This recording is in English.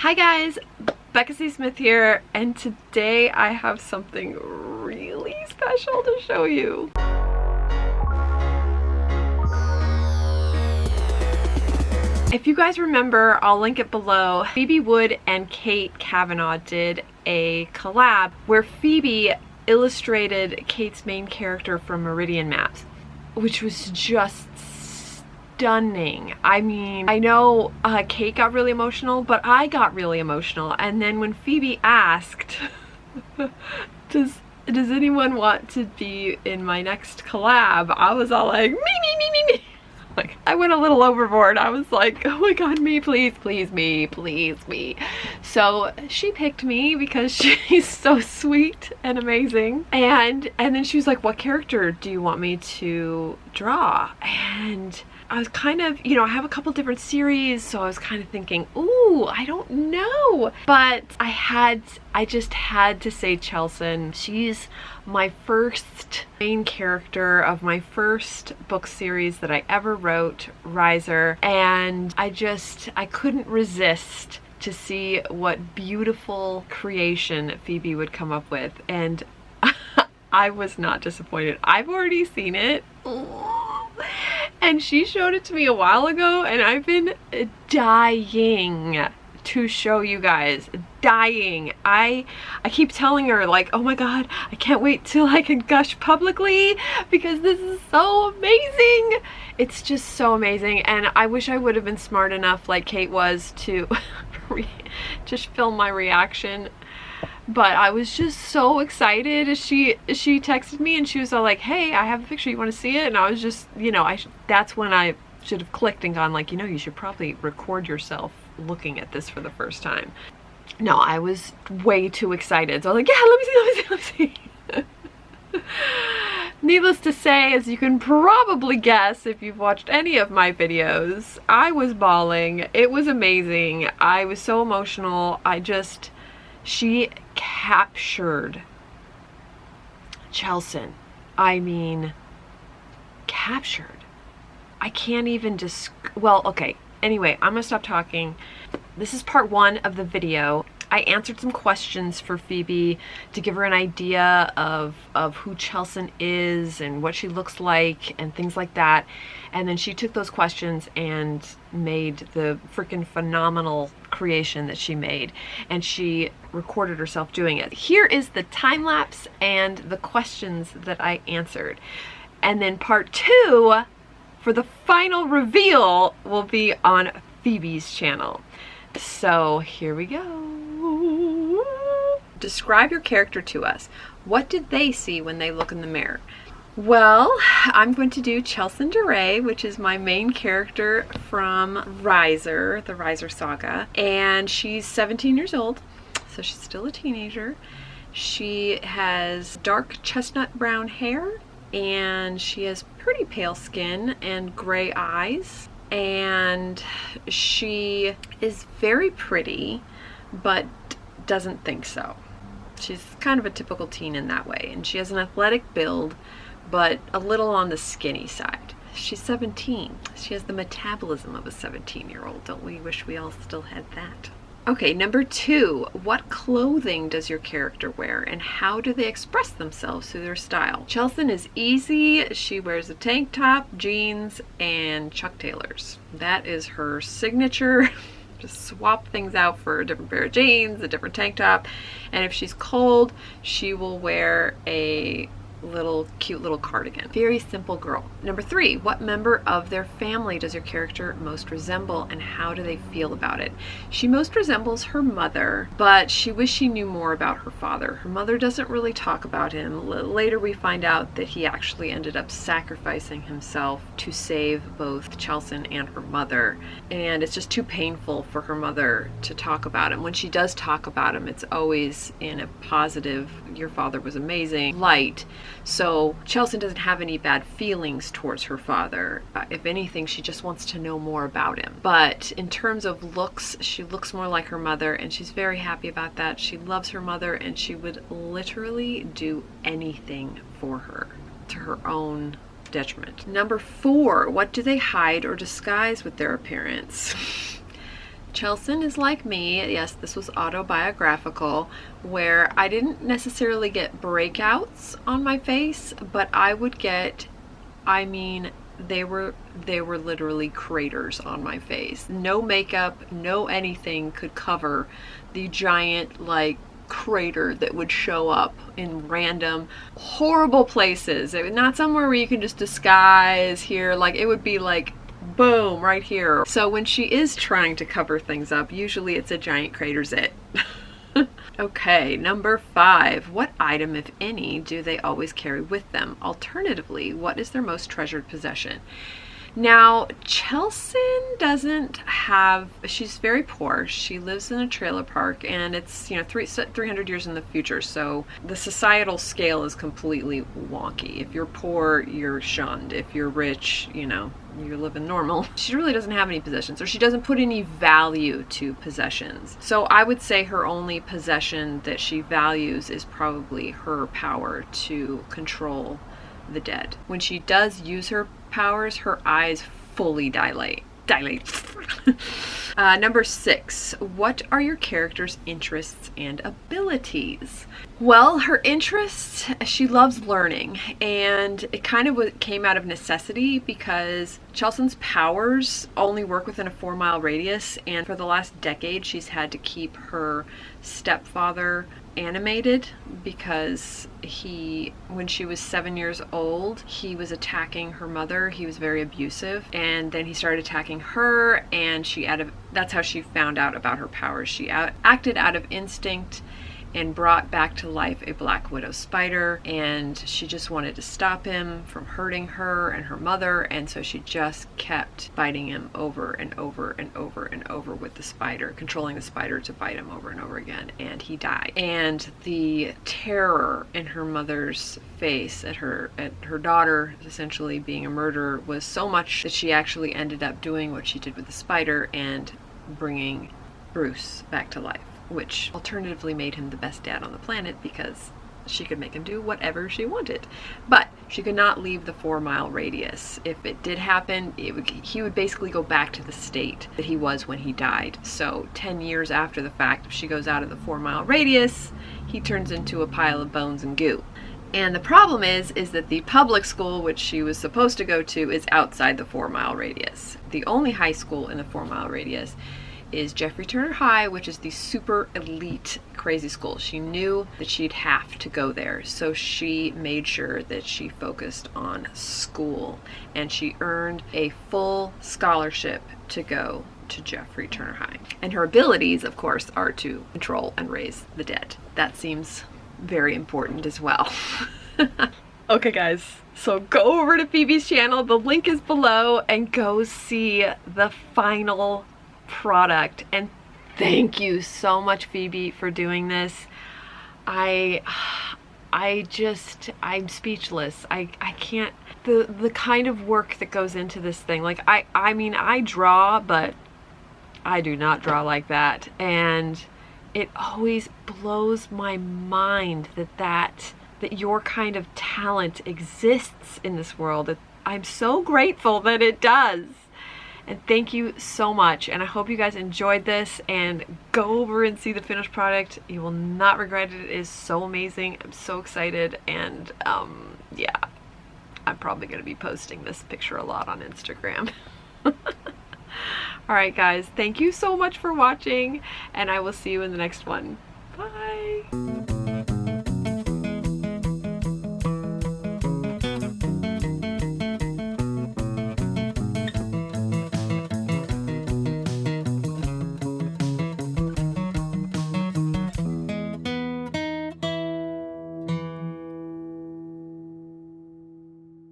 Hi guys, Becca C. Smith here, and today I have something really special to show you. If you guys remember, I'll link it below. Phoebe Wood and Kate Kavanaugh did a collab where Phoebe illustrated Kate's main character from Meridian Maps, which was just stunning. I mean, I know Kate got really emotional, but I got really emotional. And then when Phoebe asked, does anyone want to be in my next collab? I was all like, me. Like, I went a little overboard. I was like, oh my god, me, please me. So she picked me because she's so sweet and amazing. And then she was like, what character do you want me to draw? And I was kind of, you know, I have a couple different series, so I was kind of thinking, ooh, I don't know. But I just had to say Chelsan. She's my first main character of my first book series that I ever wrote, Riser, and I couldn't resist to see what beautiful creation Phoebe would come up with, and I was not disappointed. I've already seen it. And she showed it to me a while ago, and I've been dying to show you guys. Dying. I keep telling her, like, oh my god, I can't wait till I can gush publicly because this is so amazing. It's just so amazing, and I wish I would have been smart enough like Kate was to just film my reaction. But I was just so excited. She texted me and she was all like, hey, I have a picture, you want to see it? And I was just, you know, that's when I should have clicked and gone like, you know, you should probably record yourself looking at this for the first time. No, I was way too excited. So I was like, yeah, let me see. Needless to say, as you can probably guess if you've watched any of my videos, I was bawling. It was amazing. I was so emotional. She captured Chelsan. I mean, captured. I can't even well, okay. Anyway, I'm gonna stop talking. This is part one of the video. I answered some questions for Phoebe to give her an idea of who Chelsan is and what she looks like and things like that. And then she took those questions and made the freaking phenomenal creation that she made. And she recorded herself doing it. Here is the time lapse and the questions that I answered. And then part two, for the final reveal, will be on Phoebe's channel. So here we go. Describe your character to us. What did they see when they look in the mirror? Well, I'm going to do Chelsan Derée, which is my main character from Riser, the Riser saga. And she's 17 years old, so she's still a teenager. She has dark chestnut brown hair, and she has pretty pale skin and gray eyes. And she is very pretty, but doesn't think so. She's kind of a typical teen in that way, and she has an athletic build, but a little on the skinny side. She's 17. She has the metabolism of a 17-year-old. Don't we wish we all still had that? Okay, number two, what clothing does your character wear and how do they express themselves through their style? Chelsan is easy. She wears a tank top, jeans, and Chuck Taylors. That is her signature. Just swap things out for a different pair of jeans, a different tank top, and if she's cold, she will wear a cute little cardigan. Very simple girl. Number three, what member of their family does your character most resemble and how do they feel about it? She most resembles her mother, but she wished she knew more about her father. Her mother doesn't really talk about him. Later we find out that he actually ended up sacrificing himself to save both Chelsan and her mother, and it's just too painful for her mother to talk about him. When she does talk about him, it's always in a positive, your father was amazing, light. So Chelsan doesn't have any bad feelings towards her father. If anything, she just wants to know more about him. But in terms of looks, she looks more like her mother, and she's very happy about that. She loves her mother, and she would literally do anything for her, to her own detriment. Number four, what do they hide or disguise with their appearance? Chelsan is like me. Yes, this was autobiographical, where I didn't necessarily get breakouts on my face, but I would get, I mean, they were literally craters on my face. No makeup, no anything could cover the giant like crater that would show up in random horrible places. Not somewhere where you can just disguise here, like it would be like boom right here. So when she is trying to cover things up, usually it's a giant crater's it. Okay, number 5. What item, if any, do they always carry with them? Alternatively, what is their most treasured possession? Now, Chelsan doesn't have, she's very poor. She lives in a trailer park, and it's, you know, 300 years in the future, so the societal scale is completely wonky. If you're poor, you're shunned. If you're rich, you know, you're living normal. She really doesn't have any possessions, or she doesn't put any value to possessions. So I would say her only possession that she values is probably her power to control the dead. When she does use her powers, her eyes fully dilate. Number 6. What are your character's interests and abilities? Well, her interests, she loves learning, and it kind of came out of necessity because Chelsan's powers only work within a 4-mile radius, and for the last decade she's had to keep her stepfather animated because when she was 7 years old, he was attacking her mother. He was very abusive, and then he started attacking her, and that's how she found out about her powers. She acted out of instinct and brought back to life a black widow spider, and she just wanted to stop him from hurting her and her mother, and so she just kept biting him over and over and over and over with the spider, controlling the spider to bite him over and over again, and he died. And the terror in her mother's face at her daughter essentially being a murderer was so much that she actually ended up doing what she did with the spider and bringing Bruce back to life, which alternatively made him the best dad on the planet because she could make him do whatever she wanted. But she could not leave the 4-mile radius. If it did happen, he would basically go back to the state that he was when he died. So 10 years after the fact, if she goes out of the 4-mile radius, he turns into a pile of bones and goo. And the problem is that the public school, which she was supposed to go to, is outside the 4-mile radius. The only high school in the 4-mile radius is Jeffrey Turner High, which is the super elite crazy school. She knew that she'd have to go there, so she made sure that she focused on school, and she earned a full scholarship to go to Jeffrey Turner High. And her abilities, of course, are to control and raise the dead. That seems very important as well. Okay guys, so go over to Phoebe's channel, the link is below, and go see the final product. And thank you so much, Phoebe, for doing this. I'm speechless. I can't, the kind of work that goes into this thing. Like I mean, I draw, but I do not draw like that, and it always blows my mind that your kind of talent exists in this world. I'm so grateful that it does. And thank you so much, and I hope you guys enjoyed this, and go over and see the finished product. You will not regret it. It is so amazing. I'm so excited, and yeah, I'm probably going to be posting this picture a lot on Instagram. Alright guys, thank you so much for watching, and I will see you in the next one. Bye!